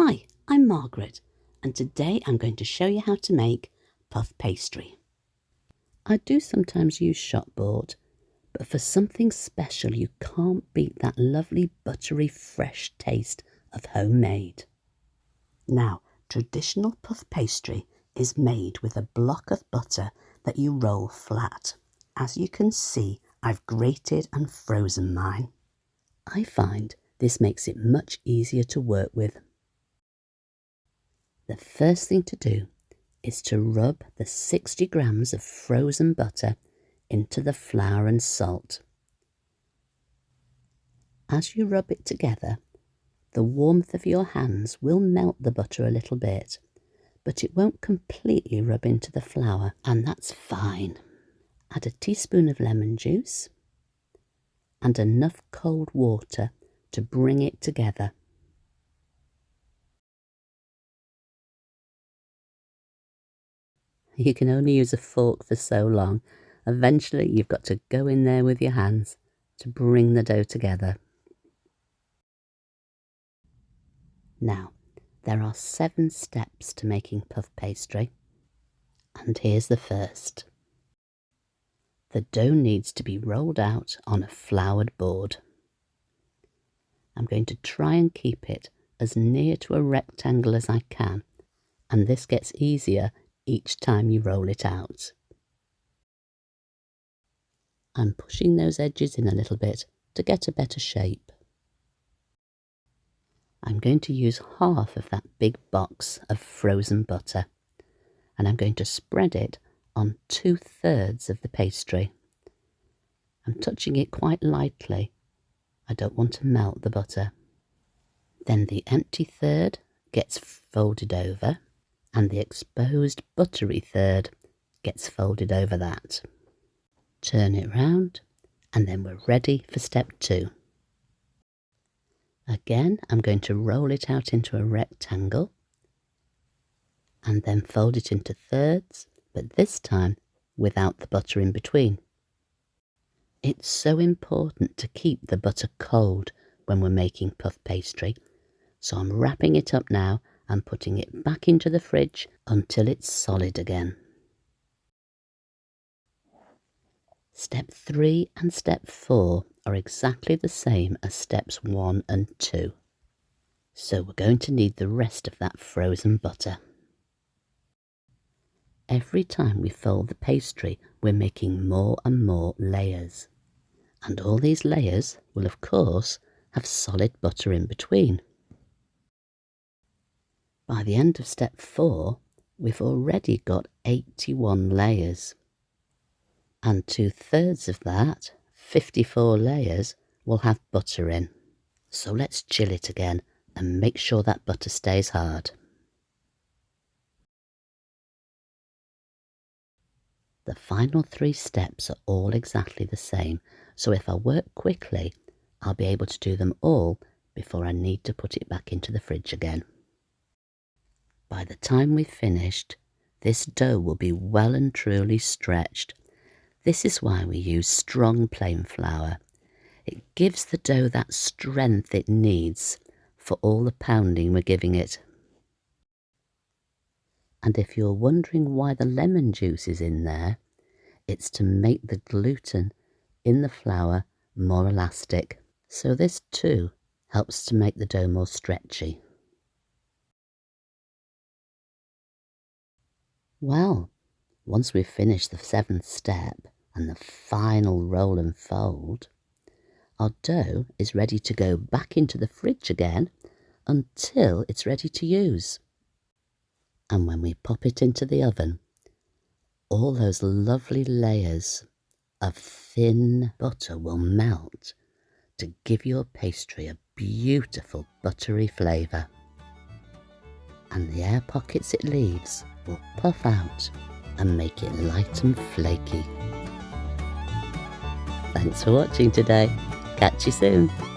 Hi, I'm Margaret, and today I'm going to show you how to make puff pastry. I do sometimes use shopboard, but for something special you can't beat that lovely buttery fresh taste of homemade. Now, traditional puff pastry is made with a block of butter that you roll flat. As you can see, I've grated and frozen mine. I find this makes it much easier to work with. The first thing to do is to rub the 60 grams of frozen butter into the flour and salt. As you rub it together, the warmth of your hands will melt the butter a little bit, but it won't completely rub into the flour, and that's fine. Add a teaspoon of lemon juice and enough cold water to bring it together. You can only use a fork for so long. Eventually you've got to go in there with your hands to bring the dough together. Now, there are 7 steps to making puff pastry, and here's the first. The dough needs to be rolled out on a floured board. I'm going to try and keep it as near to a rectangle as I can, and this gets easier each time you roll it out. I'm pushing those edges in a little bit to get a better shape. I'm going to use half of that big box of frozen butter, and I'm going to spread it on 2/3 of the pastry. I'm touching it quite lightly. I don't want to melt the butter. Then the empty third gets folded over, and the exposed buttery third gets folded over that. Turn it round, and then we're ready for step 2. Again, I'm going to roll it out into a rectangle, and then fold it into thirds, but this time without the butter in between. It's so important to keep the butter cold when we're making puff pastry, so I'm wrapping it up now and putting it back into the fridge until it's solid again. Step 3 and step 4 are exactly the same as steps 1 and 2. So we're going to need the rest of that frozen butter. Every time we fold the pastry, we're making more and more layers. And all these layers will, of course, have solid butter in between. By the end of step 4, we've already got 81 layers. And 2/3 of that, 54 layers, will have butter in. So let's chill it again and make sure that butter stays hard. The final 3 steps are all exactly the same, so if I work quickly, I'll be able to do them all before I need to put it back into the fridge again. By the time we've finished, this dough will be well and truly stretched. This is why we use strong plain flour. It gives the dough that strength it needs for all the pounding we're giving it. And if you're wondering why the lemon juice is in there, it's to make the gluten in the flour more elastic. So this too helps to make the dough more stretchy. Well, once we've finished the 7th step and the final roll and fold, our dough is ready to go back into the fridge again until it's ready to use. And when we pop it into the oven, all those lovely layers of thin butter will melt to give your pastry a beautiful buttery flavour. And the air pockets it leaves will puff out and make it light and flaky. Thanks for watching today. Catch you soon.